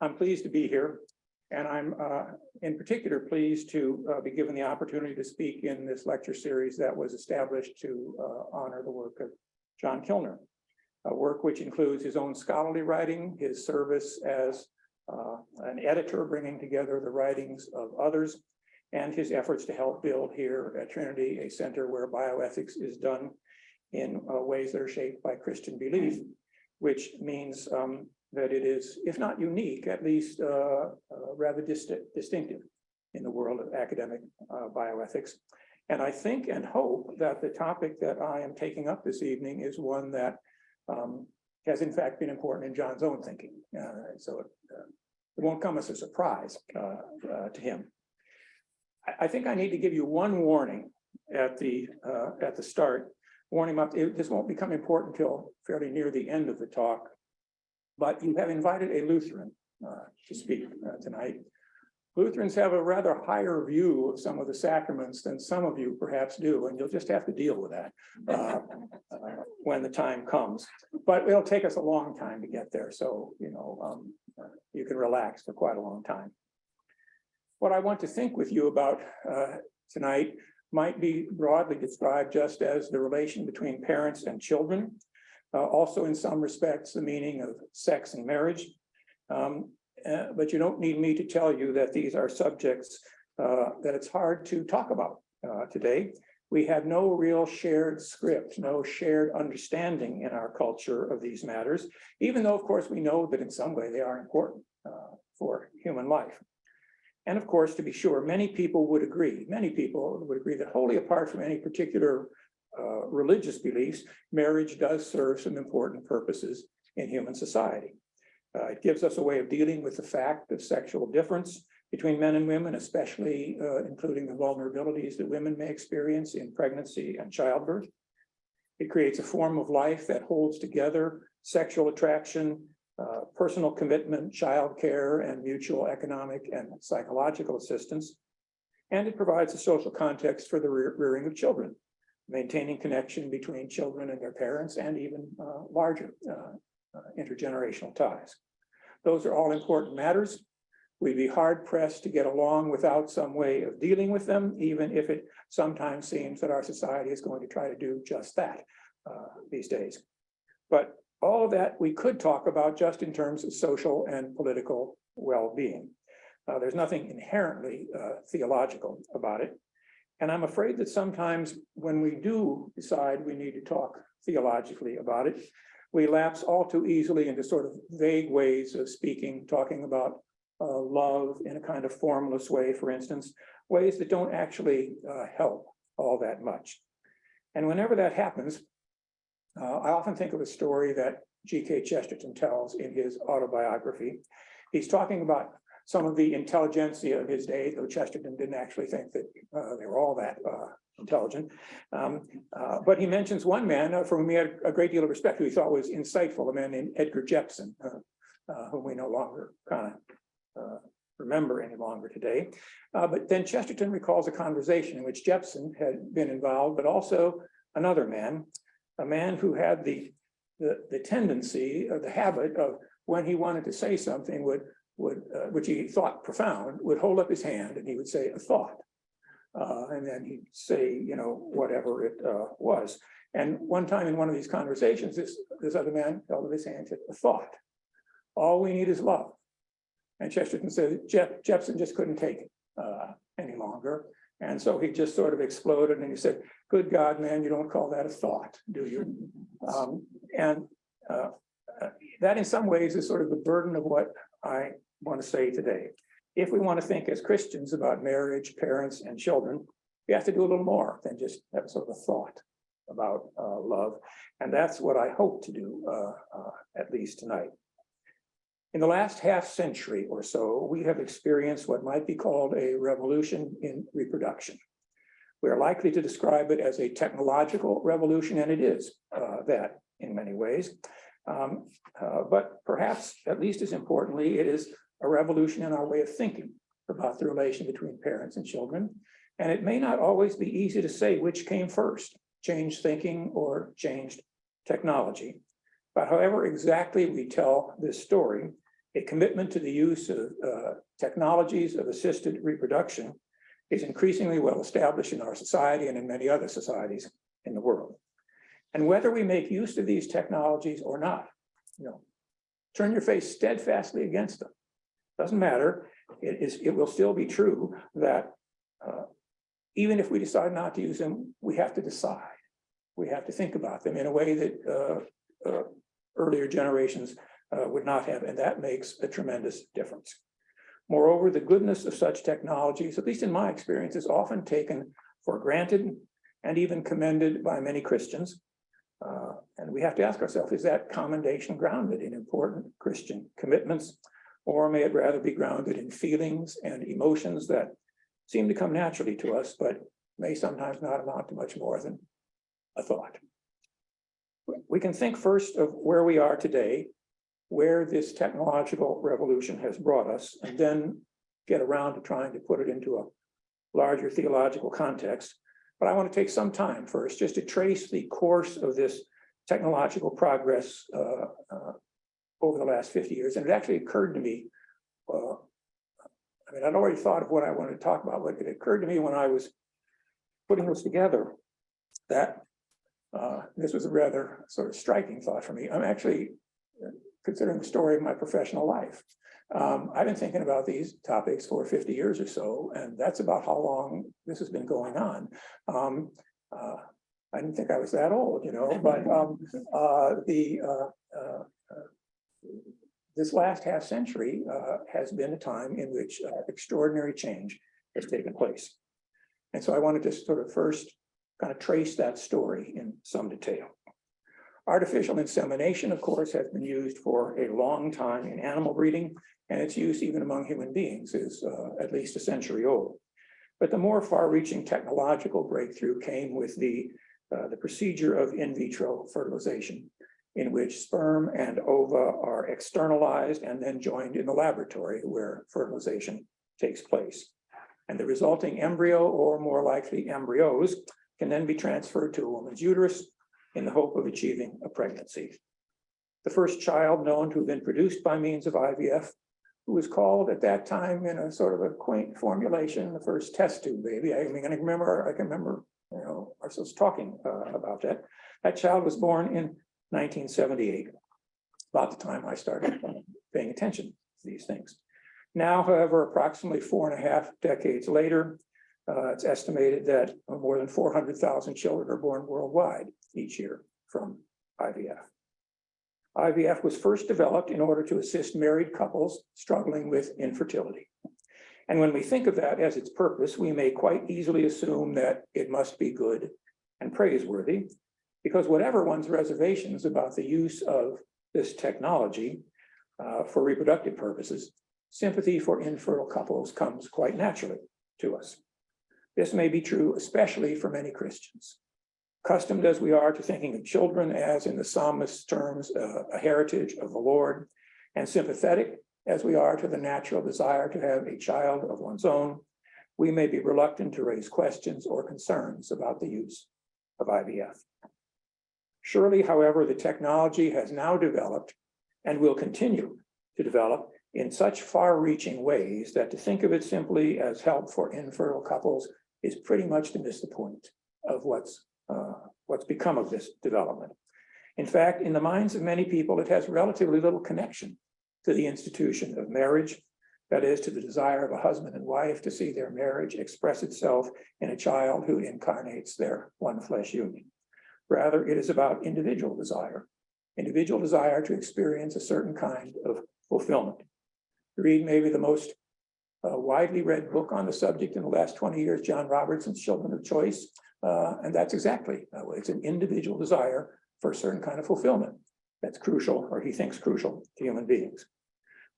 I'm pleased to be here, and I'm in particular pleased to be given the opportunity to speak in this lecture series that was established to honor the work of John Kilner, a work which includes his own scholarly writing, his service as an editor bringing together the writings of others, and his efforts to help build here at Trinity a center where bioethics is done in ways that are shaped by Christian belief, which means that it is, if not unique, at least rather distinctive in the world of academic bioethics. And I think and hope that the topic that I am taking up this evening is one that has in fact been important in John's own thinking. So it won't come as a surprise to him. I think I need to give you one warning at the start. Warning up, this won't become important until fairly near the end of the talk, but you have invited a Lutheran to speak tonight. Lutherans have a rather higher view of some of the sacraments than some of you perhaps do, and you'll just have to deal with that when the time comes. But it'll take us a long time to get there, so you can relax for quite a long time. What I want to think with you about tonight might be broadly described just as the relation between parents and children, also in some respects the meaning of sex and marriage. But you don't need me to tell you that these are subjects that it's hard to talk about today. We have no real shared script, no shared understanding in our culture of these matters, even though, of course, we know that in some way they are important for human life. And of course, to be sure, many people would agree that wholly apart from any particular religious beliefs, marriage does serve some important purposes in human society. It gives us a way of dealing with the fact of sexual difference between men and women, especially including the vulnerabilities that women may experience in pregnancy and childbirth. It creates a form of life that holds together sexual attraction, personal commitment, childcare, and mutual economic and psychological assistance. And it provides a social context for the rearing of children, maintaining connection between children and their parents, and even larger intergenerational ties. Those are all important matters. We'd be hard pressed to get along without some way of dealing with them, even if it sometimes seems that our society is going to try to do just that these days. But all of that we could talk about just in terms of social and political well-being. There's nothing inherently theological about it. And I'm afraid that sometimes when we do decide we need to talk theologically about it, we lapse all too easily into sort of vague ways of speaking, talking about love in a kind of formless way, for instance, ways that don't actually help all that much. And whenever that happens, I often think of a story that G.K. Chesterton tells in his autobiography. He's talking about some of the intelligentsia of his day, though Chesterton didn't actually think that they were all that intelligent. But he mentions one man for whom he had a great deal of respect, who he thought was insightful, a man named Edgar Jepson, whom we no longer kind of remember any longer today. But then Chesterton recalls a conversation in which Jepson had been involved, but also another man, a man who had the tendency, or the habit of, when he wanted to say something, which he thought profound, would hold up his hand and he would say a thought. And then he'd say, whatever it was. And one time in one of these conversations, this other man held up his hand and said, a thought. All we need is love. And Chesterton said, Jepson just couldn't take it any longer. And so he just sort of exploded and he said, good God, man, you don't call that a thought, do you? That in some ways is sort of the burden of what I want to say today. If we want to think as Christians about marriage, parents, and children, we have to do a little more than just have sort of a thought about love. And that's what I hope to do, at least tonight. In the last half century or so, we have experienced what might be called a revolution in reproduction. We are likely to describe it as a technological revolution, and it is that in many ways. But perhaps, at least as importantly, it is a revolution in our way of thinking about the relation between parents and children. And it may not always be easy to say which came first, changed thinking or changed technology. But however exactly we tell this story, A commitment to the use of technologies of assisted reproduction is increasingly well established in our society and in many other societies in the world. And whether we make use of these technologies or not, turn your face steadfastly against them. Doesn't matter. It will still be true that even if we decide not to use them, we have to decide. We have to think about them in a way that earlier generations would not have, and that makes a tremendous difference. Moreover, the goodness of such technologies, at least in my experience, is often taken for granted and even commended by many Christians. And we have to ask ourselves, is that commendation grounded in important Christian commitments, or may it rather be grounded in feelings and emotions that seem to come naturally to us, but may sometimes not amount to much more than a thought? We can think first of where we are today, where this technological revolution has brought us, and then get around to trying to put it into a larger theological context. But I want to take some time first just to trace the course of this technological progress over the last 50 years. And it actually occurred to me, I'd already thought of what I wanted to talk about, but it occurred to me when I was putting this together that this was a rather sort of striking thought for me. I'm actually considering the story of my professional life. I've been thinking about these topics for 50 years or so, and that's about how long this has been going on. I didn't think I was that old, but this last half century has been a time in which extraordinary change has taken place. And so I wanted to sort of first kind of trace that story in some detail. Artificial insemination, of course, has been used for a long time in animal breeding, and its use even among human beings is at least a century old. But the more far-reaching technological breakthrough came with the procedure of in vitro fertilization, in which sperm and ova are externalized and then joined in the laboratory where fertilization takes place. And the resulting embryo, or more likely embryos, can then be transferred to a woman's uterus in the hope of achieving a pregnancy. The first child known to have been produced by means of IVF, who was called at that time in a sort of a quaint formulation, the first test tube baby. I can remember ourselves talking about that. That child was born in 1978, about the time I started paying attention to these things. Now, however, approximately 4.5 decades later, it's estimated that more than 400,000 children are born worldwide each year from IVF. IVF was first developed in order to assist married couples struggling with infertility. And when we think of that as its purpose, we may quite easily assume that it must be good and praiseworthy, because whatever one's reservations about the use of this technology for reproductive purposes, sympathy for infertile couples comes quite naturally to us. This may be true especially for many Christians. Accustomed as we are to thinking of children as, in the psalmist's terms, a heritage of the Lord, and sympathetic as we are to the natural desire to have a child of one's own, we may be reluctant to raise questions or concerns about the use of IVF. Surely, however, the technology has now developed and will continue to develop in such far-reaching ways that to think of it simply as help for infertile couples is pretty much to miss the point of what's become of this development. In fact, in the minds of many people, it has relatively little connection to the institution of marriage, that is, to the desire of a husband and wife to see their marriage express itself in a child who incarnates their one flesh union. Rather, it is about individual desire to experience a certain kind of fulfillment. Read maybe the most widely read book on the subject in the last 20 years, John Robertson's Children of Choice, and that's exactly it's an individual desire for a certain kind of fulfillment that's crucial, or he thinks crucial, to human beings.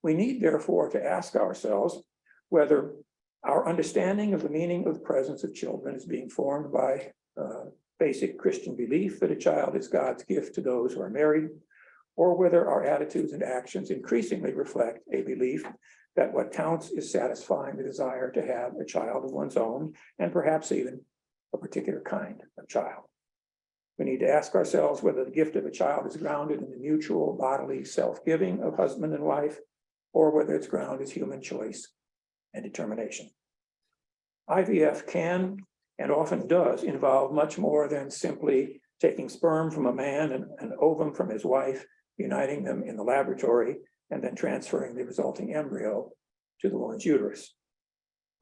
We need, therefore, to ask ourselves whether our understanding of the meaning of the presence of children is being formed by basic Christian belief that a child is God's gift to those who are married, or whether our attitudes and actions increasingly reflect a belief that what counts is satisfying the desire to have a child of one's own, and perhaps even a particular kind of child. We need to ask ourselves whether the gift of a child is grounded in the mutual bodily self-giving of husband and wife, or whether its ground is human choice and determination. IVF can and often does involve much more than simply taking sperm from a man and an ovum from his wife, uniting them in the laboratory, and then transferring the resulting embryo to the woman's uterus.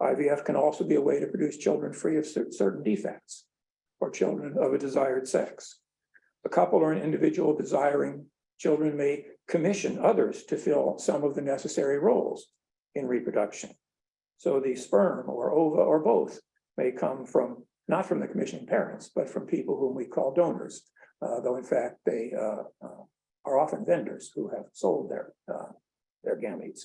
IVF can also be a way to produce children free of certain defects, or children of a desired sex. A couple or an individual desiring children may commission others to fill some of the necessary roles in reproduction. So the sperm or ova or both may come from, not from the commissioning parents, but from people whom we call donors, though in fact they are often vendors who have sold their gametes.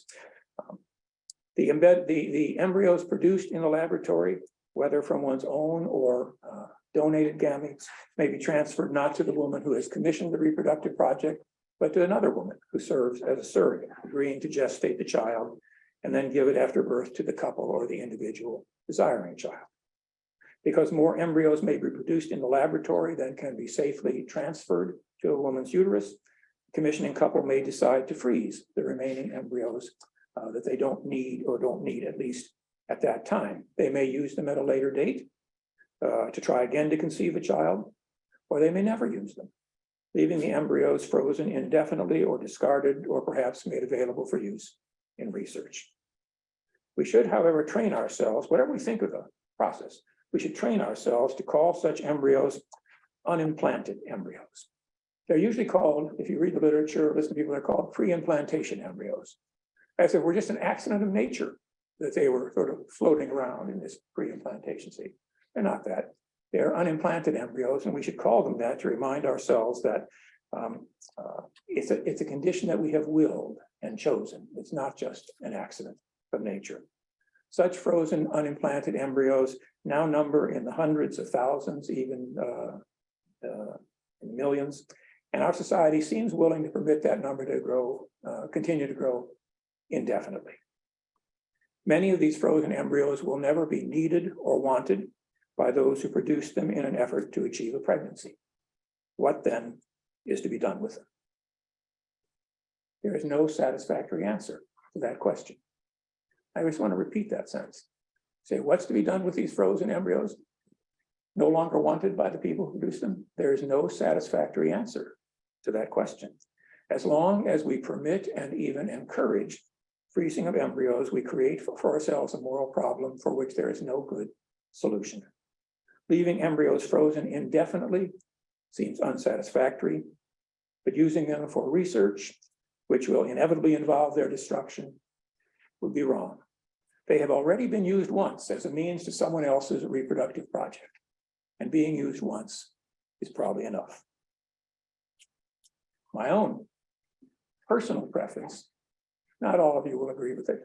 The embryos produced in the laboratory, whether from one's own or donated gametes, may be transferred not to the woman who has commissioned the reproductive project, but to another woman who serves as a surrogate, agreeing to gestate the child and then give it after birth to the couple or the individual desiring child. Because more embryos may be produced in the laboratory than can be safely transferred to a woman's uterus, the commissioning couple may decide to freeze the remaining embryos that they don't need or don't need, at least at that time. They may use them at a later date to try again to conceive a child, or they may never use them, leaving the embryos frozen indefinitely or discarded or perhaps made available for use in research. We should, however, train ourselves, whatever we think of the process, we should train ourselves to call such embryos unimplanted embryos. They're usually called, if you read the literature, listen to people, they're called pre-implantation embryos, as if we're just an accident of nature that they were sort of floating around in this pre-implantation state. They're not that. They're unimplanted embryos, and we should call them that to remind ourselves that it's a condition that we have willed and chosen. It's not just an accident of nature. Such frozen unimplanted embryos now number in the hundreds of thousands, even in millions, and our society seems willing to permit that number to grow, continue to grow indefinitely. Many of these frozen embryos will never be needed or wanted by those who produce them in an effort to achieve a pregnancy. What then is to be done with them? There is no satisfactory answer to that question. I just want to repeat that sentence. Say, what's to be done with these frozen embryos? No longer wanted by the people who produce them? There is no satisfactory answer to that question. As long as we permit and even encourage freezing of embryos, we create for ourselves a moral problem for which there is no good solution. Leaving embryos frozen indefinitely seems unsatisfactory, but using them for research, which will inevitably involve their destruction, would be wrong. They have already been used once as a means to someone else's reproductive project, and being used once is probably enough. My own personal preference, not all of you will agree with it,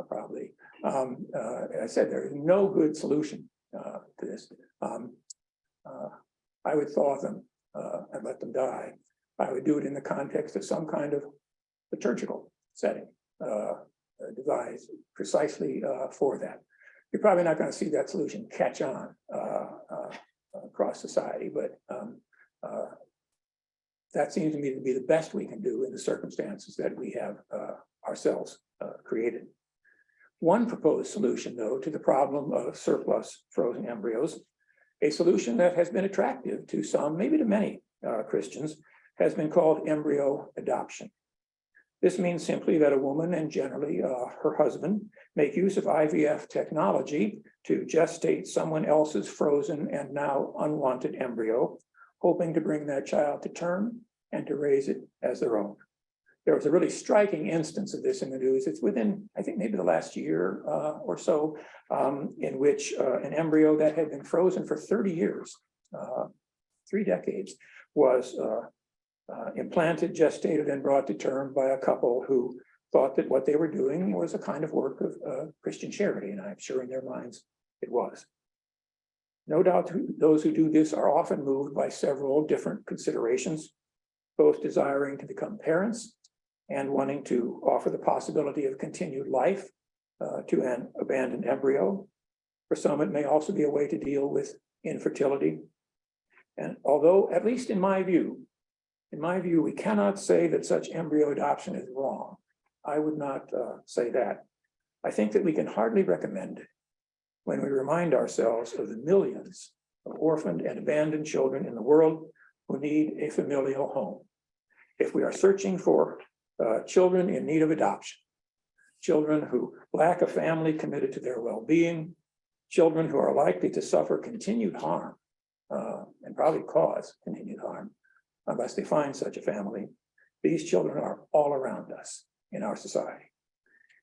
probably. I said there is no good solution to this. I would thaw them and let them die. I would do it in the context of some kind of liturgical setting, devised precisely for that. You're probably not going to see that solution catch on across society, but that seems to me to be the best we can do in the circumstances that we have ourselves created. One proposed solution, though, to the problem of surplus frozen embryos, a solution that has been attractive to some, maybe to many Christians, has been called embryo adoption. This means simply that a woman, and generally her husband, make use of IVF technology to gestate someone else's frozen and now unwanted embryo, hoping to bring that child to term and to raise it as their own. There was a really striking instance of this in the news. It's within, I think, maybe the last year or so, in which an embryo that had been frozen for 30 years, 3 decades, was implanted, gestated, and brought to term by a couple who thought that what they were doing was a kind of work of Christian charity, and I'm sure in their minds it was. No doubt those who do this are often moved by several different considerations, both desiring to become parents and wanting to offer the possibility of continued life to an abandoned embryo. For some, it may also be a way to deal with infertility. And although, at least in my view, we cannot say that such embryo adoption is wrong. I would not say that. I think that we can hardly recommend it when we remind ourselves of the millions of orphaned and abandoned children in the world who need a familial home. If we are searching for children in need of adoption, children who lack a family committed to their well-being, children who are likely to suffer continued harm and probably cause continued harm unless they find such a family, these children are all around us in our society.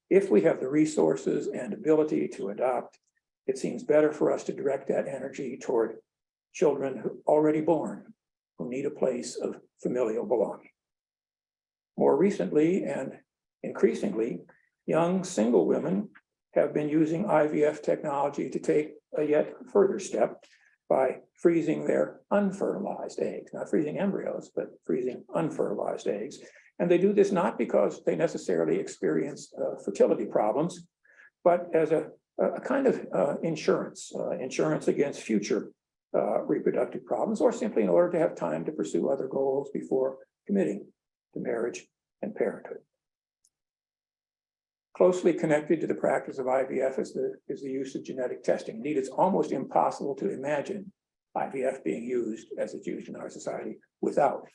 If we have the resources and ability to adopt, it seems better for us to direct that energy toward children who already born, who need a place of familial belonging. More recently and increasingly, young single women have been using IVF technology to take a yet further step by freezing their unfertilized eggs, not freezing embryos, but freezing unfertilized eggs. And they do this not because they necessarily experience fertility problems, but as a kind of insurance against future reproductive problems, or simply in order to have time to pursue other goals before committing to marriage and parenthood. Closely connected to the practice of IVF is the use of genetic testing. Indeed, it's almost impossible to imagine IVF being used as it's used in our society without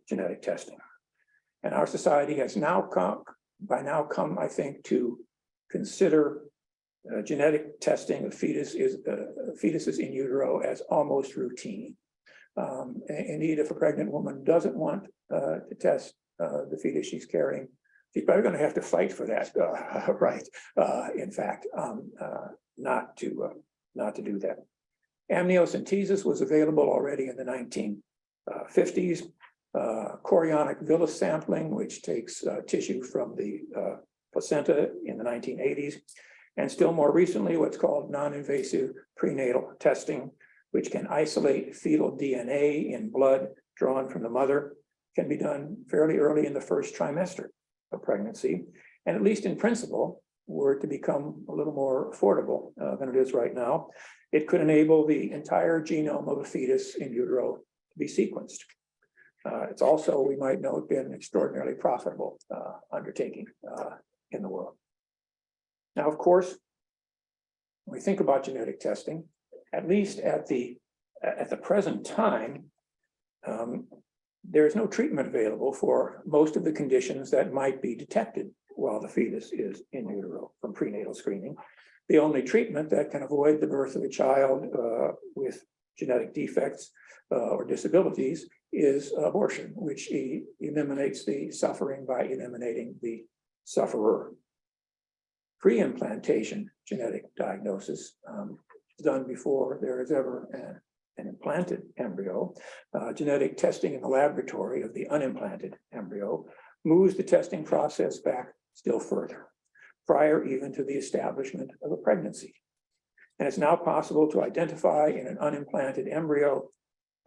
genetic testing. And our society has now come, I think, to consider genetic testing of fetuses in utero as almost routine. Indeed, if a pregnant woman doesn't want to test the fetus she's carrying, she's probably going to have to fight for that right. In fact, not to do that. Amniocentesis was available already in the 1950s. Chorionic villus sampling, which takes tissue from the placenta in the 1980s. And still more recently, what's called non-invasive prenatal testing, which can isolate fetal DNA in blood drawn from the mother, can be done fairly early in the first trimester of pregnancy. And at least in principle, were to become a little more affordable than it is right now, it could enable the entire genome of a fetus in utero to be sequenced. It's also, we might note, been an extraordinarily profitable undertaking in the world. Now, of course, when we think about genetic testing, at least at the present time, there is no treatment available for most of the conditions that might be detected while the fetus is in utero from prenatal screening. The only treatment that can avoid the birth of a child with genetic defects or disabilities is abortion, which eliminates the suffering by eliminating the sufferer. Pre-implantation genetic diagnosis is done before there is ever an implanted embryo. Genetic testing in the laboratory of the unimplanted embryo moves the testing process back still further, prior even to the establishment of a pregnancy. And it's now possible to identify in an unimplanted embryo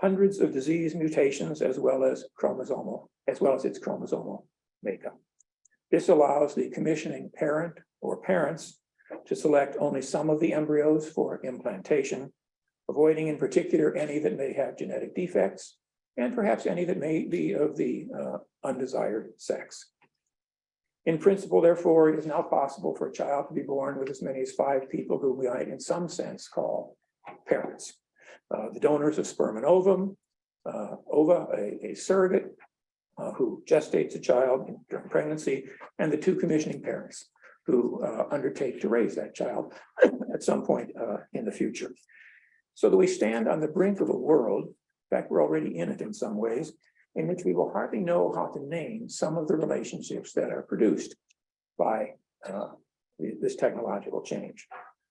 hundreds of disease mutations as well as its chromosomal makeup. This allows the commissioning parent or parents to select only some of the embryos for implantation, avoiding in particular any that may have genetic defects and perhaps any that may be of the undesired sex. In principle, therefore, it is now possible for a child to be born with as many as 5 people who we might in some sense call parents. The donors of sperm and ova, a surrogate who gestates a child during pregnancy, and the 2 commissioning parents who undertake to raise that child at some point in the future. So that we stand on the brink of a world, in fact, we're already in it in some ways, in which we will hardly know how to name some of the relationships that are produced by this technological change.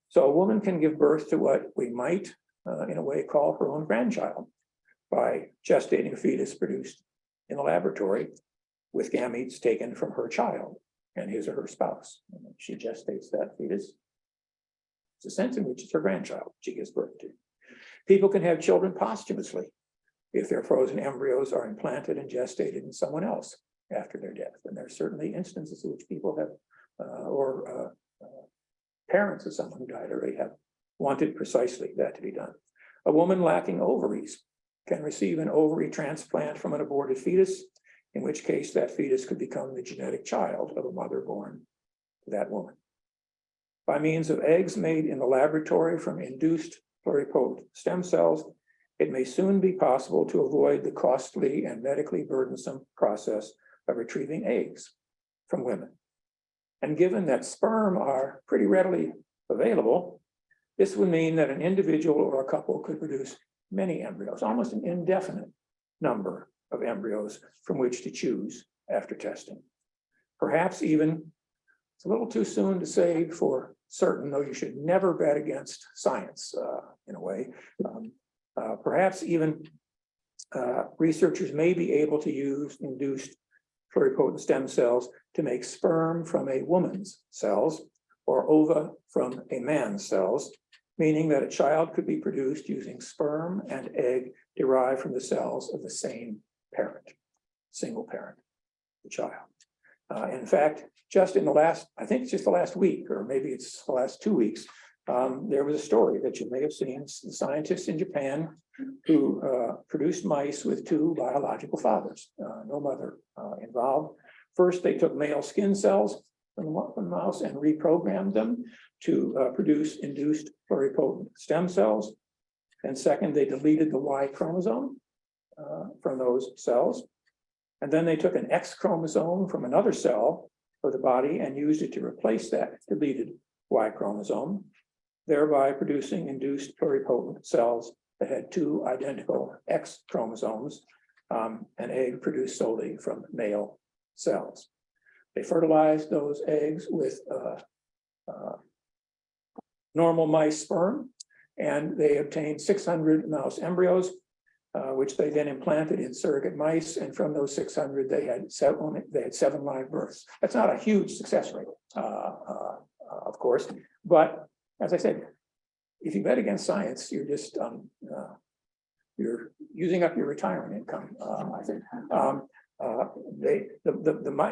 So a woman can give birth to what we might, in a way, call her own grandchild by gestating a fetus produced in a laboratory with gametes taken from her child and his or her spouse. And she gestates that fetus. It's a sense in which it's her grandchild she gives birth to. People can have children posthumously if their frozen embryos are implanted and gestated in someone else after their death. And there are certainly instances in which people have, parents of someone who died already have wanted precisely that to be done. A woman lacking ovaries can receive an ovary transplant from an aborted fetus in which case that fetus could become the genetic child of a mother born to that woman. By means of eggs made in the laboratory from induced pluripotent stem cells, it may soon be possible to avoid the costly and medically burdensome process of retrieving eggs from women. And given that sperm are pretty readily available, this would mean that an individual or a couple could produce many embryos, almost an indefinite number of embryos from which to choose after testing. Perhaps even, it's a little too soon to say for certain, though you should never bet against science in a way. Perhaps even researchers may be able to use induced pluripotent stem cells to make sperm from a woman's cells or ova from a man's cells, meaning that a child could be produced using sperm and egg derived from the cells of the same parent, single parent, the child. In fact, just in the last, I think it's just the last week, or maybe it's the last 2 weeks, there was a story that you may have seen. The scientists in Japan who produced mice with 2 biological fathers, no mother involved. First, they took male skin cells from the mouse and reprogrammed them to produce induced pluripotent stem cells. And second, they deleted the Y chromosome from those cells. And then they took an X chromosome from another cell of the body and used it to replace that deleted Y chromosome, thereby producing induced pluripotent cells that had 2 identical X chromosomes, an egg produced solely from male cells. They fertilized those eggs with normal mice sperm, and they obtained 600 mouse embryos, which they then implanted in surrogate mice, and from those 600, they had 7 live births. That's not a huge success rate, of course, but as I said, if you bet against science, you're just you're using up your retirement income. I think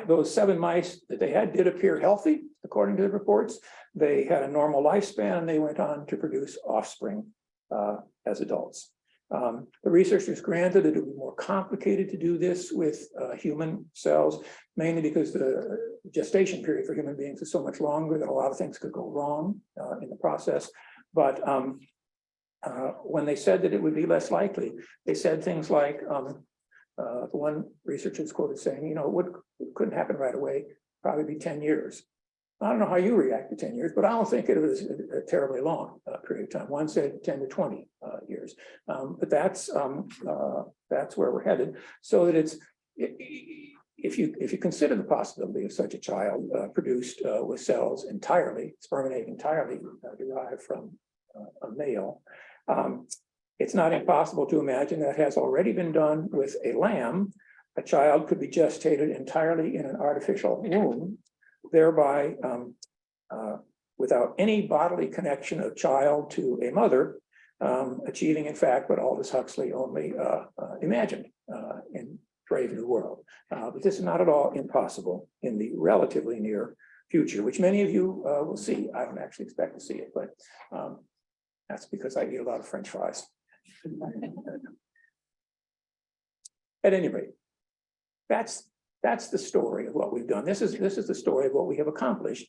those 7 mice that they had did appear healthy, according to the reports. They had a normal lifespan, and they went on to produce offspring as adults. The researchers granted that it would be more complicated to do this with human cells, mainly because the gestation period for human beings is so much longer that a lot of things could go wrong in the process. But when they said that it would be less likely, they said things like, the one researcher is quoted saying, it couldn't happen right away, probably be 10 years. I don't know how you react to 10 years, but I don't think it was a terribly long period of time. One said 10 to 20 years, but that's where we're headed. So that it's, if you consider the possibility of such a child produced with cells entirely, sperm and egg entirely derived from a male, it's not impossible to imagine that has already been done with a lamb. A child could be gestated entirely in an artificial womb, thereby, without any bodily connection of child to a mother, achieving, in fact, what Aldous Huxley only imagined in Brave New World. But this is not at all impossible in the relatively near future, which many of you will see. I don't actually expect to see it, but that's because I eat a lot of French fries. At any rate, that's the story of what we've done. This is the story of what we have accomplished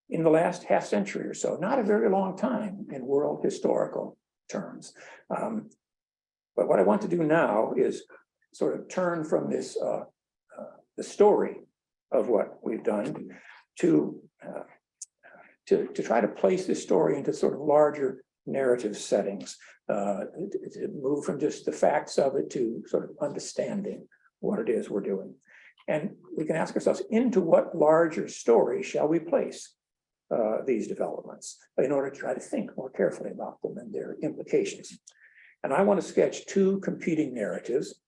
in the last half century or so. Not a very long time in world historical terms. But what I want to do now is sort of turn from this the story of what we've done to try to place this story into sort of larger narrative settings, to move from just the facts of it to sort of understanding what it is we're doing. And we can ask ourselves, into what larger story shall we place these developments in order to try to think more carefully about them and their implications? And I want to sketch 2 competing narratives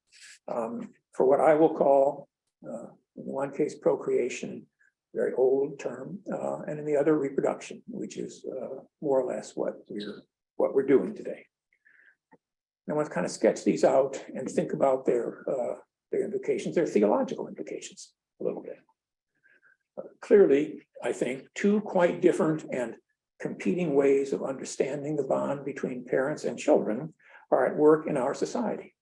for what I will call, in one case, procreation, very old term, and in the other, reproduction, which is more or less what we're doing today. And I want to kind of sketch these out and think about their implications, their theological implications a little bit. Clearly, I think 2 quite different and competing ways of understanding the bond between parents and children are at work in our society.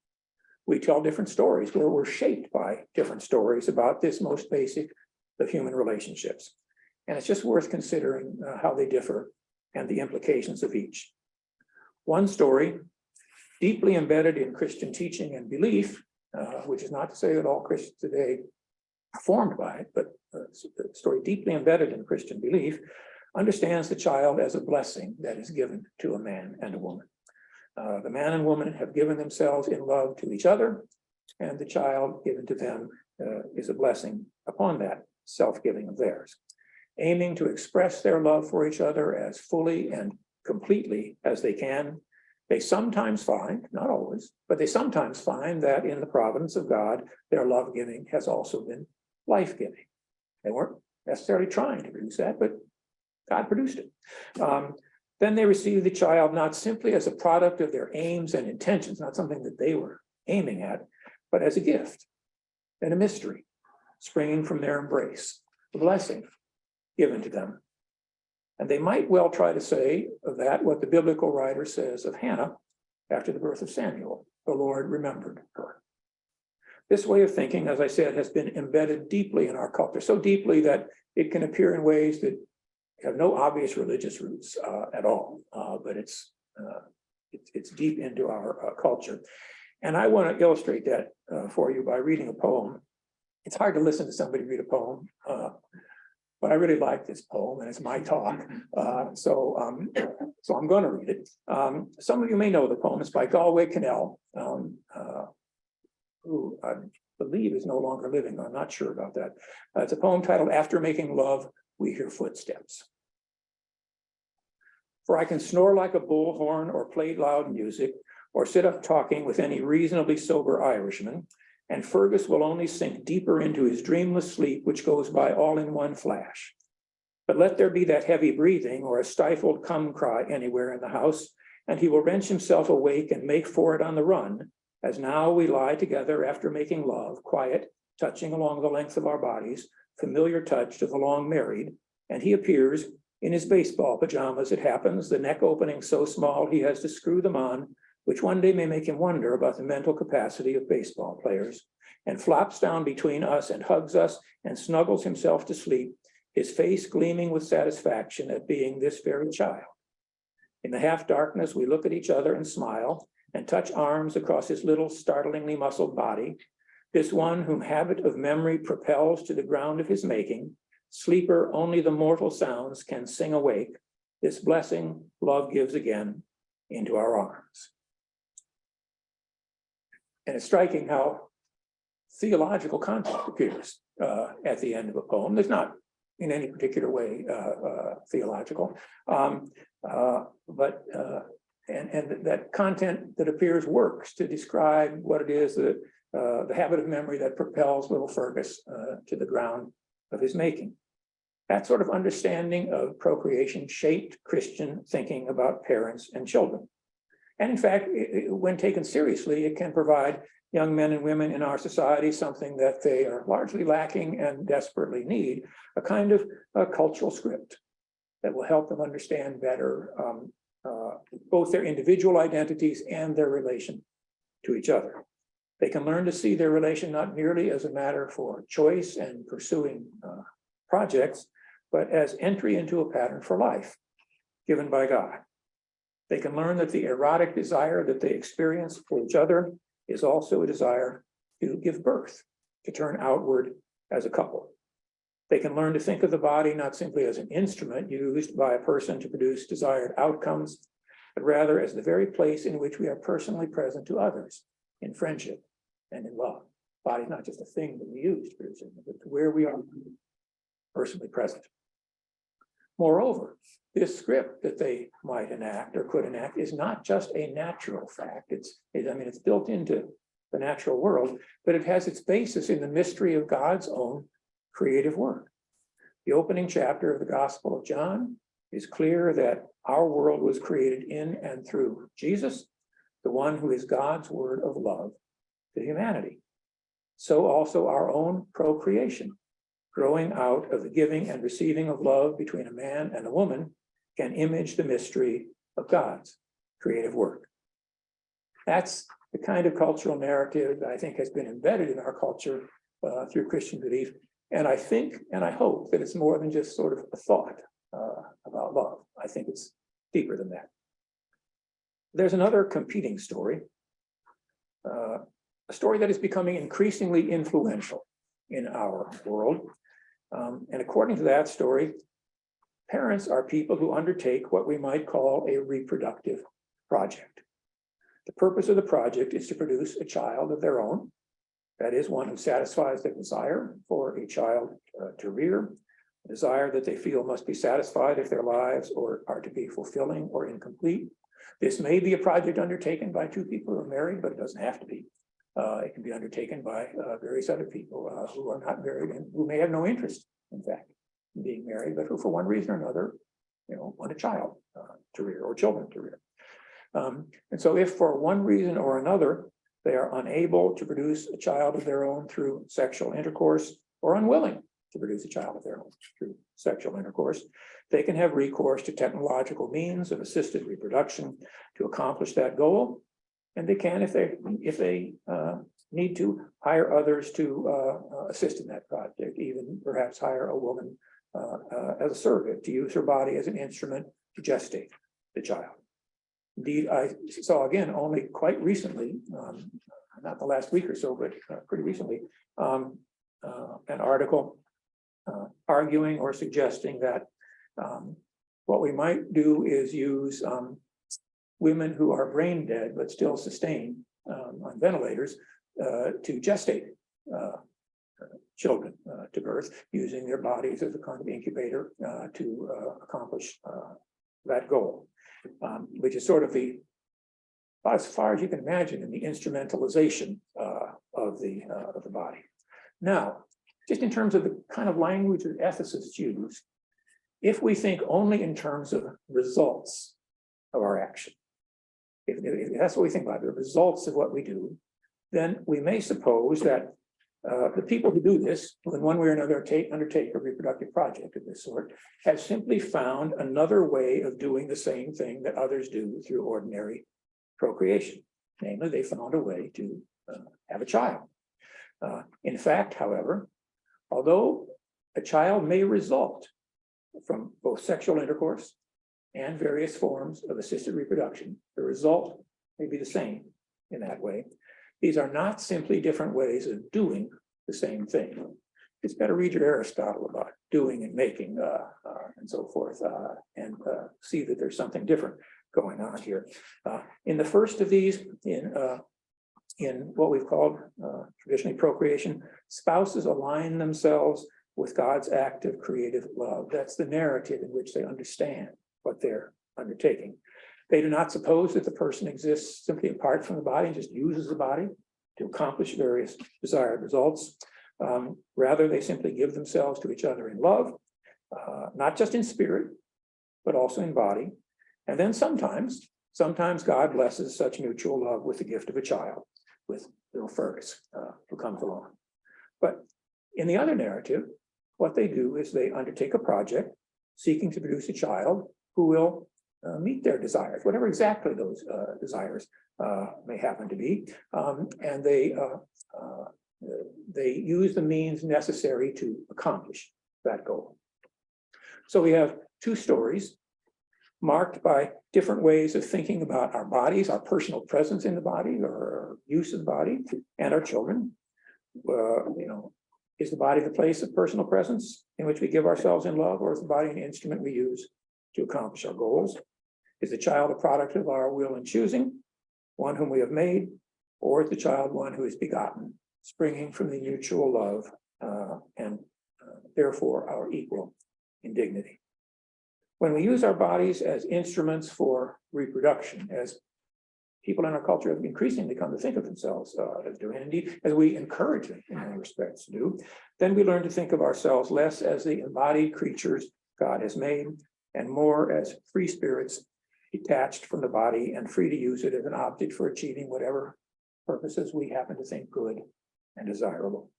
We tell different stories where we're shaped by different stories about this most basic of human relationships. And it's just worth considering how they differ and the implications of each. One story, deeply embedded in Christian teaching and belief, which is not to say that all Christians today are formed by it, but the story deeply embedded in Christian belief understands the child as a blessing that is given to a man and a woman. The man and woman have given themselves in love to each other, and the child given to them is a blessing upon that self-giving of theirs, aiming to express their love for each other as fully and completely as they can. They sometimes find, not always, but they sometimes find that in the providence of God, their love giving has also been life-giving. They weren't necessarily trying to produce that, but God produced it. Then they receive the child not simply as a product of their aims and intentions, not something that they were aiming at, but as a gift and a mystery springing from their embrace, a blessing given to them. And they might well try to say of that what the biblical writer says of Hannah after the birth of Samuel: the Lord remembered her. This way of thinking, as I said, has been embedded deeply in our culture, so deeply that it can appear in ways that have no obvious religious roots at all, but it's deep into our culture. And I want to illustrate that for you by reading a poem. It's hard to listen to somebody read a poem, but I really like this poem, and it's my talk, so I'm going to read it. Some of you may know the poem. It's by Galway Kinnell, who I believe is no longer living. I'm not sure about that. It's a poem titled "After Making Love, We Hear Footsteps." For I can snore like a bullhorn, or play loud music, or sit up talking with any reasonably sober Irishman, and Fergus will only sink deeper into his dreamless sleep, which goes by all in one flash. But let there be that heavy breathing or a stifled come cry anywhere in the house, and he will wrench himself awake and make for it on the run, as now we lie together after making love, quiet, touching along the length of our bodies, familiar touch to the long married, and he appears in his baseball pajamas, it happens, the neck opening so small he has to screw them on, which one day may make him wonder about the mental capacity of baseball players, and flops down between us and hugs us and snuggles himself to sleep, his face gleaming with satisfaction at being this very child. In the half darkness, we look at each other and smile and touch arms across his little startlingly muscled body, this one whom habit of memory propels to the ground of his making, sleeper only the mortal sounds can sing awake, this blessing love gives again into our arms. And it's striking how theological content appears at the end of a poem. There's not in any particular way theological, but that content that appears works to describe what it is that the habit of memory that propels little Fergus to the ground of his making. That sort of understanding of procreation shaped Christian thinking about parents and children. And in fact, when taken seriously, it can provide young men and women in our society something that they are largely lacking and desperately need, a kind of cultural script that will help them understand better both their individual identities and their relation to each other. They can learn to see their relation not merely as a matter for choice and pursuing projects, but as entry into a pattern for life given by God. They can learn that the erotic desire that they experience for each other is also a desire to give birth, to turn outward as a couple. They can learn to think of the body not simply as an instrument used by a person to produce desired outcomes, but rather as the very place in which we are personally present to others in friendship and in love. The body is not just a thing that we use to produce it, but where we are personally present. Moreover, this script that they might enact or could enact is not just a natural fact. It's built into the natural world, but it has its basis in the mystery of God's own creative work. The opening chapter of the Gospel of John is clear that our world was created in and through Jesus, the one who is God's word of love to humanity. So also our own procreation, growing out of the giving and receiving of love between a man and a woman, can image the mystery of God's creative work. That's the kind of cultural narrative that I think has been embedded in our culture through Christian belief. And I think, and I hope that it's more than just sort of a thought about love. I think it's deeper than that. There's another competing story, a story that is becoming increasingly influential in our world. And according to that story, parents are people who undertake what we might call a reproductive project. The purpose of the project is to produce a child of their own, that is, one who satisfies their desire for a child to rear, a desire that they feel must be satisfied if their lives are to be fulfilling or incomplete. This may be a project undertaken by two people who are married, but it doesn't have to be. It can be undertaken by various other people who are not married and who may have no interest, in fact, in being married, but who, for one reason or another, want a child to rear or children to rear. And so, if for one reason or another they are unable to produce a child of their own through sexual intercourse, or unwilling to produce a child of their own through sexual intercourse, they can have recourse to technological means of assisted reproduction to accomplish that goal. And they can, if they need to, hire others to assist in that project, even perhaps hire a woman as a surrogate to use her body as an instrument to gestate the child. Indeed, I saw again only quite recently, not the last week or so, but pretty recently, an article arguing or suggesting that what we might do is use women who are brain dead but still sustain on ventilators to gestate children to birth, using their bodies as a kind of incubator to accomplish that goal, which is sort of about as far as you can imagine in the instrumentalization of the body. Now, just in terms of the kind of language that ethicists use, if we think only in terms of results of our action, if that's what we think about, the results of what we do, then we may suppose that the people who do this, who in one way or another undertake a reproductive project of this sort, have simply found another way of doing the same thing that others do through ordinary procreation. Namely, they found a way to have a child. In fact, however, although a child may result from both sexual intercourse and various forms of assisted reproduction, the result may be the same in that way. These are not simply different ways of doing the same thing. It's better read your Aristotle about doing and making and so forth, and see that there's something different going on here. In the first of these, in what we've called traditionally procreation, spouses align themselves with God's act of creative love. That's the narrative in which they understand what they're undertaking. They do not suppose that the person exists simply apart from the body and just uses the body to accomplish various desired results. Rather, they simply give themselves to each other in love, not just in spirit, but also in body. And then sometimes God blesses such mutual love with the gift of a child, with little Fergus, who comes along. But in the other narrative, what they do is they undertake a project seeking to produce a child who will meet their desires, whatever exactly those desires may happen to be, and they use the means necessary to accomplish that goal. So we have two stories marked by different ways of thinking about our bodies, our personal presence in the body, or use of the body, and our children. Is the body the place of personal presence in which we give ourselves in love, or is the body an instrument we use to accomplish our goals? Is the child a product of our will and choosing, one whom we have made, or is the child one who is begotten, springing from the mutual love and therefore our equal in dignity? When we use our bodies as instruments for reproduction, as people in our culture have increasingly come to think of themselves as doing, indeed, as we encourage them in many respects to do, then we learn to think of ourselves less as the embodied creatures God has made, and more as free spirits detached from the body and free to use it as an object for achieving whatever purposes we happen to think good and desirable.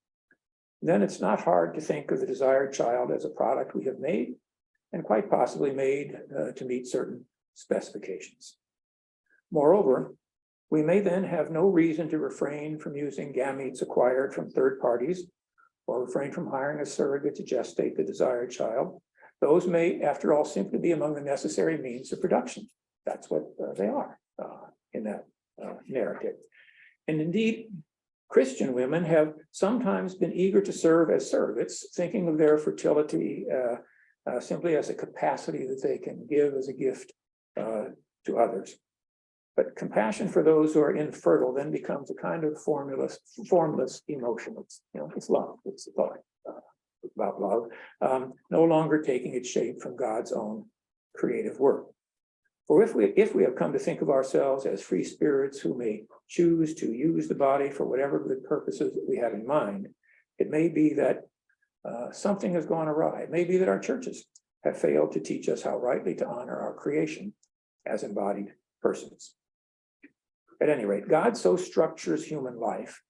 Then it's not hard to think of the desired child as a product we have made, and quite possibly made to meet certain specifications. Moreover, We may then have no reason to refrain from using gametes acquired from third parties or refrain from hiring a surrogate to gestate the desired child. Those may, after all, simply be among the necessary means of production. That's what they are in that narrative. And indeed, Christian women have sometimes been eager to serve as surrogates, thinking of their fertility simply as a capacity that they can give as a gift to others. But compassion for those who are infertile then becomes a kind of formless emotion. It's love. It's thought about love, no longer taking its shape from God's own creative work. For if we have come to think of ourselves as free spirits who may choose to use the body for whatever good purposes we have in mind, it may be that something has gone awry. It may be that our churches have failed to teach us how rightly to honor our creation as embodied persons. At any rate, God so structures human life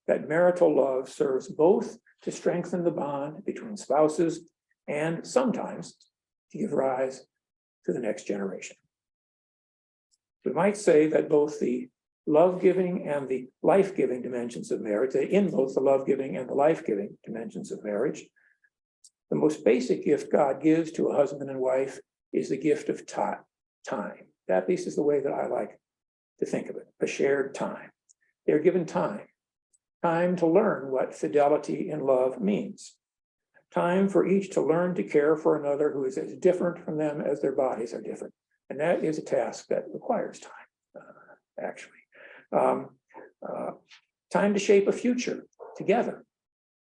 that marital love serves both to strengthen the bond between spouses and sometimes to give rise to the next generation. We might say that both the love-giving and the life-giving dimensions of marriage, in both the love-giving and the life-giving dimensions of marriage, the most basic gift God gives to a husband and wife is the gift of time. That, at least, is the way that I like to think of it, a shared time. They're given time to learn what fidelity in love means, time for each to learn to care for another who is as different from them as their bodies are different. And that is a task that requires time, actually. Time to shape a future together,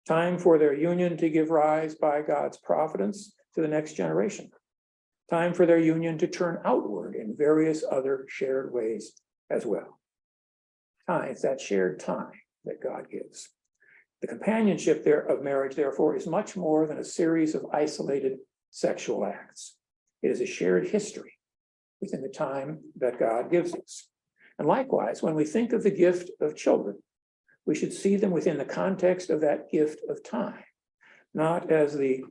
time for their union to give rise by God's providence to the next generation, time for their union to turn outward in various other shared ways as well. Time, it's that shared time that God gives. The companionship of marriage, therefore, is much more than a series of isolated sexual acts. It is a shared history within the time that God gives us. And likewise, when we think of the gift of children, we should see them within the context of that gift of time, not as the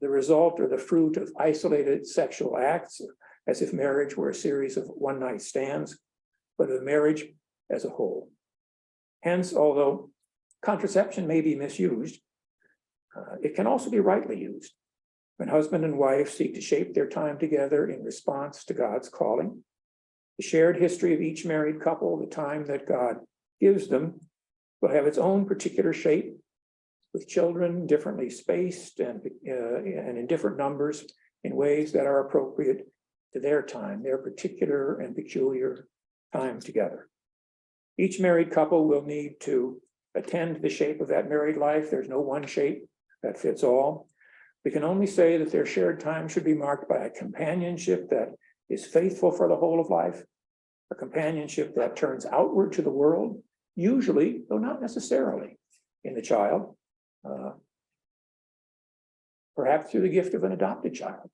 result or the fruit of isolated sexual acts, as if marriage were a series of one-night stands, but of marriage as a whole. Hence, although contraception may be misused, it can also be rightly used. When husband and wife seek to shape their time together in response to God's calling, the shared history of each married couple, the time that God gives them, will have its own particular shape, with children differently spaced and in different numbers in ways that are appropriate to their time, their particular and peculiar time together. Each married couple will need to attend to the shape of that married life. There's no one shape that fits all. We can only say that their shared time should be marked by a companionship that is faithful for the whole of life, a companionship that turns outward to the world, usually, though not necessarily, in the child, perhaps through the gift of an adopted child.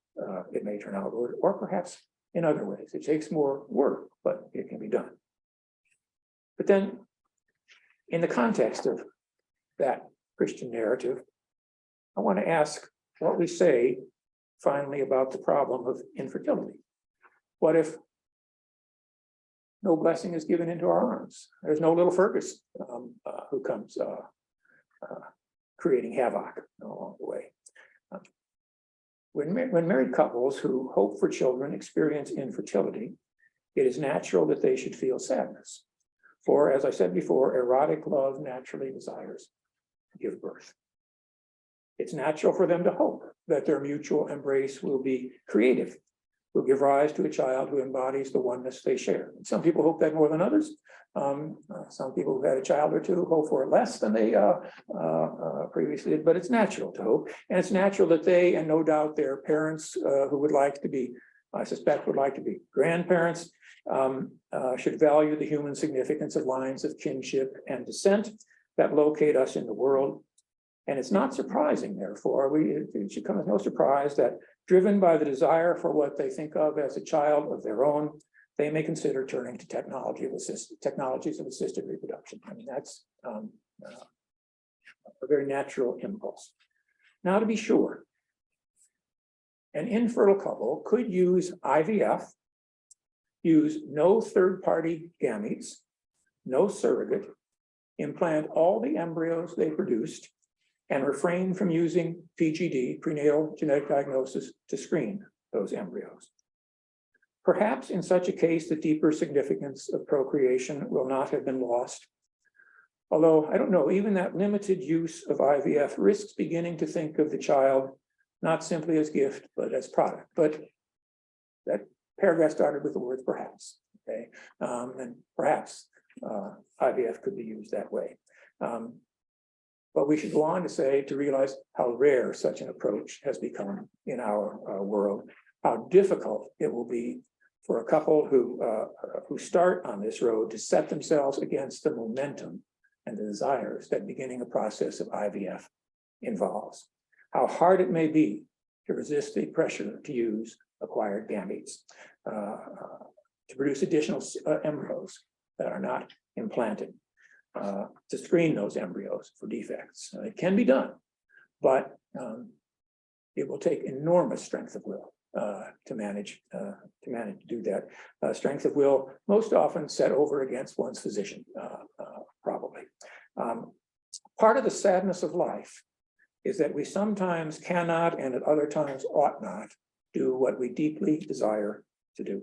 It may turn outward, or perhaps in other ways. It takes more work, but it can be done. But then, in the context of that Christian narrative, I want to ask what we say finally about the problem of infertility. What if no blessing is given into our arms? There's no little Fergus who comes creating havoc along the way. When married couples who hope for children experience infertility, it is natural that they should feel sadness. For, as I said before, erotic love naturally desires to give birth. It's natural for them to hope that their mutual embrace will be creative, will give rise to a child who embodies the oneness they share. And some people hope that more than others. Some people who've had a child or two hope for it less than they previously did, but it's natural to hope. And it's natural that they, and no doubt their parents who would like to be, I suspect would like to be grandparents, should value the human significance of lines of kinship and descent that locate us in the world. And it's not surprising, therefore, it should come as no surprise that, driven by the desire for what they think of as a child of their own, they may consider turning to technologies of assisted reproduction. I mean, that's a very natural impulse. Now, to be sure, an infertile couple could use IVF use no third-party gametes, no surrogate, implant all the embryos they produced, and refrain from using PGD, prenatal genetic diagnosis, to screen those embryos. Perhaps in such a case, the deeper significance of procreation will not have been lost. Although, I don't know, even that limited use of IVF risks beginning to think of the child not simply as gift, but as product. But that paragraph started with the word perhaps, okay? And perhaps IVF could be used that way. But we should go on to say, to realize how rare such an approach has become in our world, how difficult it will be for a couple who start on this road to set themselves against the momentum and the desires that beginning a process of IVF involves. How hard it may be to resist the pressure to use acquired gametes, to produce additional embryos that are not implanted, to screen those embryos for defects. It can be done, but it will take enormous strength of will to manage to do that. Strength of will most often set over against one's physician, probably. Part of the sadness of life is that we sometimes cannot and at other times ought not do what we deeply desire to do.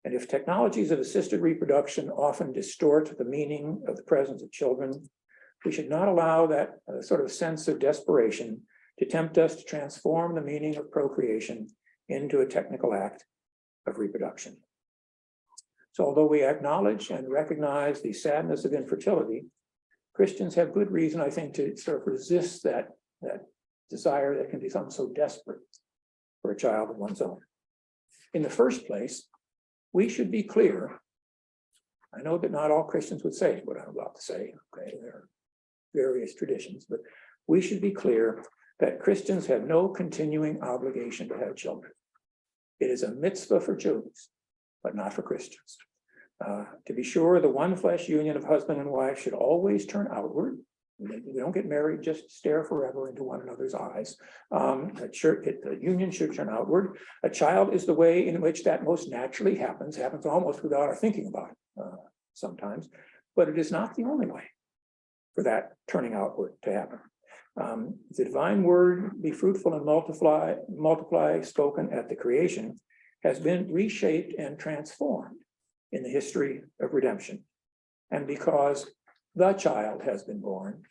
And if technologies of assisted reproduction often distort the meaning of the presence of children, we should not allow that sort of sense of desperation to tempt us to transform the meaning of procreation into a technical act of reproduction. So although we acknowledge and recognize the sadness of infertility, Christians have good reason, I think, to sort of resist that desire that can become so desperate for a child of one's own. In the first place, we should be clear. I know that not all Christians would say what I'm about to say, okay? There are various traditions, but we should be clear that Christians have no continuing obligation to have children. It is a mitzvah for Jews, but not for Christians. To be sure, the one flesh union of husband and wife should always turn outward. We don't get married, just stare forever into one another's eyes. The union should turn outward. A child is the way in which that most naturally happens almost without our thinking about it sometimes, but it is not the only way for that turning outward to happen. The divine word, be fruitful and multiply, spoken at the creation, has been reshaped and transformed in the history of redemption. And because the child has been born,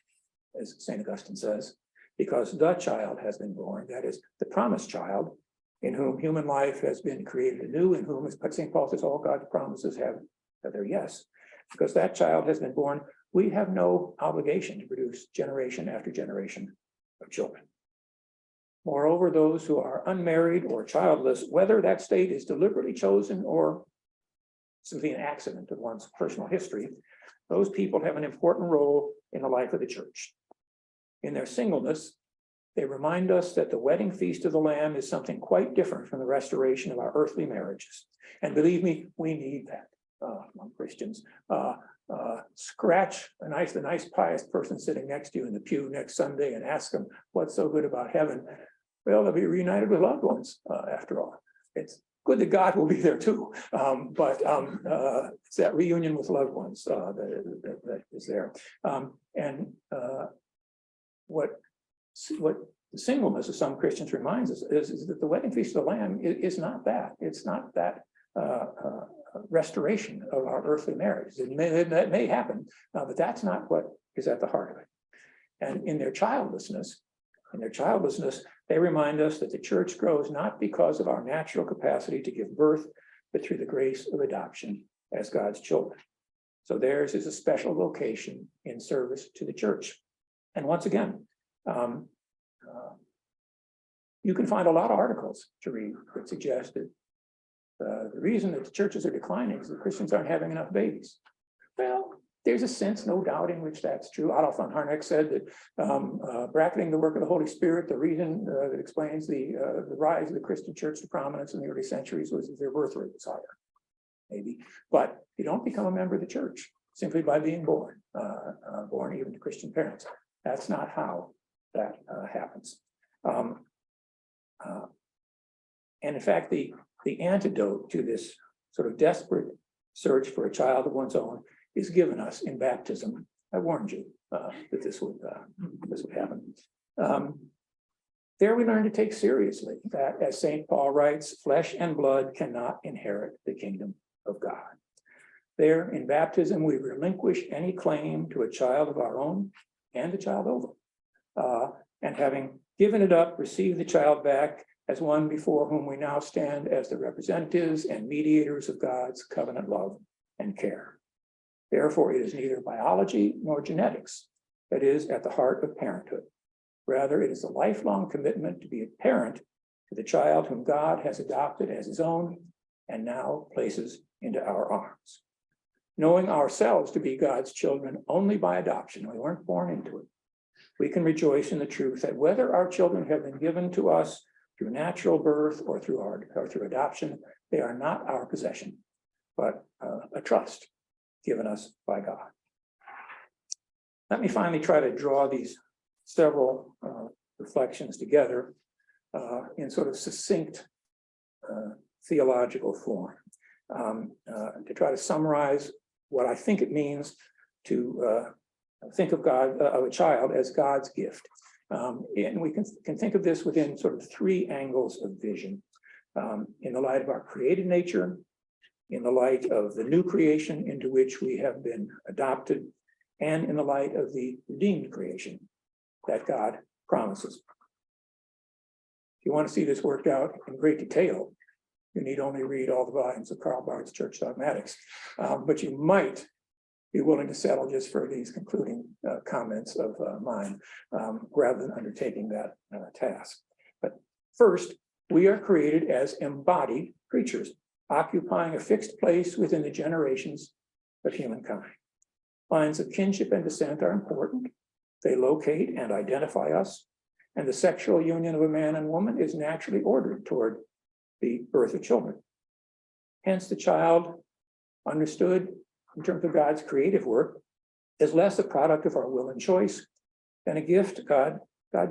as St. Augustine says, because the child has been born, that is the promised child, in whom human life has been created anew, in whom, as St. Paul says, all God's promises have their yes. Because that child has been born, we have no obligation to produce generation after generation of children. Moreover, those who are unmarried or childless, whether that state is deliberately chosen or simply an accident of one's personal history, those people have an important role in the life of the church. In their singleness, they remind us that the wedding feast of the Lamb is something quite different from the restoration of our earthly marriages. And believe me, we need that among Christians. Scratch the nice pious person sitting next to you in the pew next Sunday and ask them what's so good about heaven. Well, they'll be reunited with loved ones, after all. It's good that God will be there too, but it's that reunion with loved ones that is there. What the singleness of some Christians reminds us is that the wedding feast of the Lamb is not that. It's not that restoration of our earthly marriage. That may happen, but that's not what is at the heart of it. And in their childlessness, they remind us that the church grows not because of our natural capacity to give birth, but through the grace of adoption as God's children. So theirs is a special vocation in service to the church. And once again, you can find a lot of articles to read that suggest that the reason that the churches are declining is that Christians aren't having enough babies. Well, there's a sense, no doubt, in which that's true. Adolf von Harnack said that bracketing the work of the Holy Spirit, the reason that explains the rise of the Christian church to prominence in the early centuries was that their birth rate was higher, maybe. But you don't become a member of the church simply by being born even to Christian parents. That's not how that happens. And in fact, the antidote to this sort of desperate search for a child of one's own is given us in baptism. I warned you that this would happen. There we learn to take seriously that, as St. Paul writes, flesh and blood cannot inherit the kingdom of God. There in baptism, we relinquish any claim to a child of our own and a child over. And having given it up, receive the child back as one before whom we now stand as the representatives and mediators of God's covenant love and care. Therefore, it is neither biology nor genetics that is at the heart of parenthood. Rather, it is a lifelong commitment to be a parent to the child whom God has adopted as his own and now places into our arms. Knowing ourselves to be God's children only by adoption, we weren't born into it, we can rejoice in the truth that whether our children have been given to us through natural birth or through adoption, they are not our possession, but a trust given us by God. Let me finally try to draw these several reflections together in sort of succinct theological form to try to summarize what I think it means to think of God, of a child, as God's gift. And we can think of this within sort of three angles of vision: in the light of our created nature, in the light of the new creation into which we have been adopted, and in the light of the redeemed creation that God promises. If you want to see this worked out in great detail, you need only read all the volumes of Karl Barth's Church Dogmatics, but you might be willing to settle just for these concluding comments of mine, rather than undertaking that task. But first, we are created as embodied creatures, occupying a fixed place within the generations of humankind. Lines of kinship and descent are important. They locate and identify us, and the sexual union of a man and woman is naturally ordered toward the birth of children. Hence, the child, understood in terms of God's creative work, is less a product of our will and choice than a gift God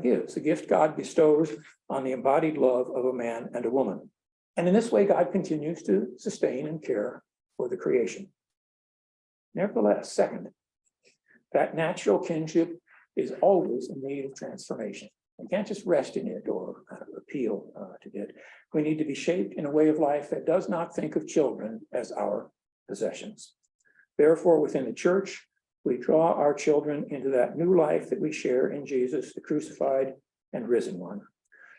gives, a gift God bestows on the embodied love of a man and a woman. And in this way, God continues to sustain and care for the creation. Nevertheless, second, that natural kinship is always in need of transformation. We can't just rest in it or appeal to it. We need to be shaped in a way of life that does not think of children as our possessions. Therefore, within the church, we draw our children into that new life that we share in Jesus, the crucified and risen one.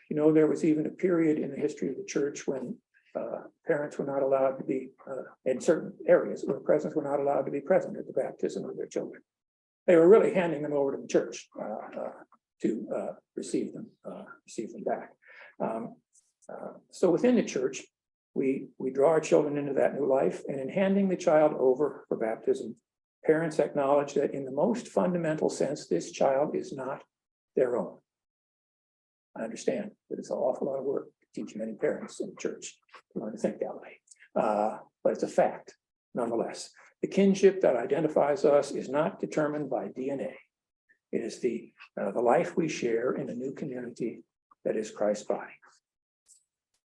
You know, there was even a period in the history of the church when parents were not allowed to be, in certain areas where presents were not allowed to be present at the baptism of their children. They were really handing them over to the church to receive them back. So within the church, we draw our children into that new life, and in handing the child over for baptism, parents acknowledge that in the most fundamental sense, this child is not their own. I understand that it's an awful lot of work to teach many parents in the church to learn to think that way, but it's a fact nonetheless. The kinship that identifies us is not determined by DNA. It is the life we share in a new community that is Christ's body.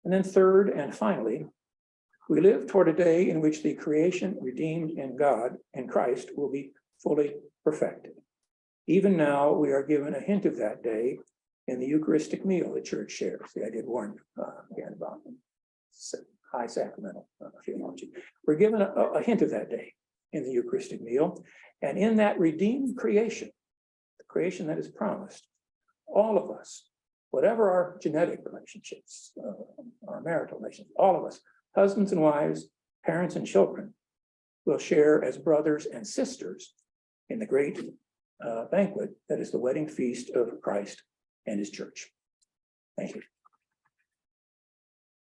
And then third and finally, we live toward a day in which the creation redeemed in God and Christ will be fully perfected. Even now, we are given a hint of that day in the Eucharistic meal the church shares. I did warn you again about high sacramental theology. We're given a hint of that day in the Eucharistic meal, and in that redeemed creation, the creation that is promised, all of us, whatever our genetic relationships, our marital relations, all of us, husbands and wives, parents and children, will share as brothers and sisters in the great banquet that is the wedding feast of Christ and his church. Thank you.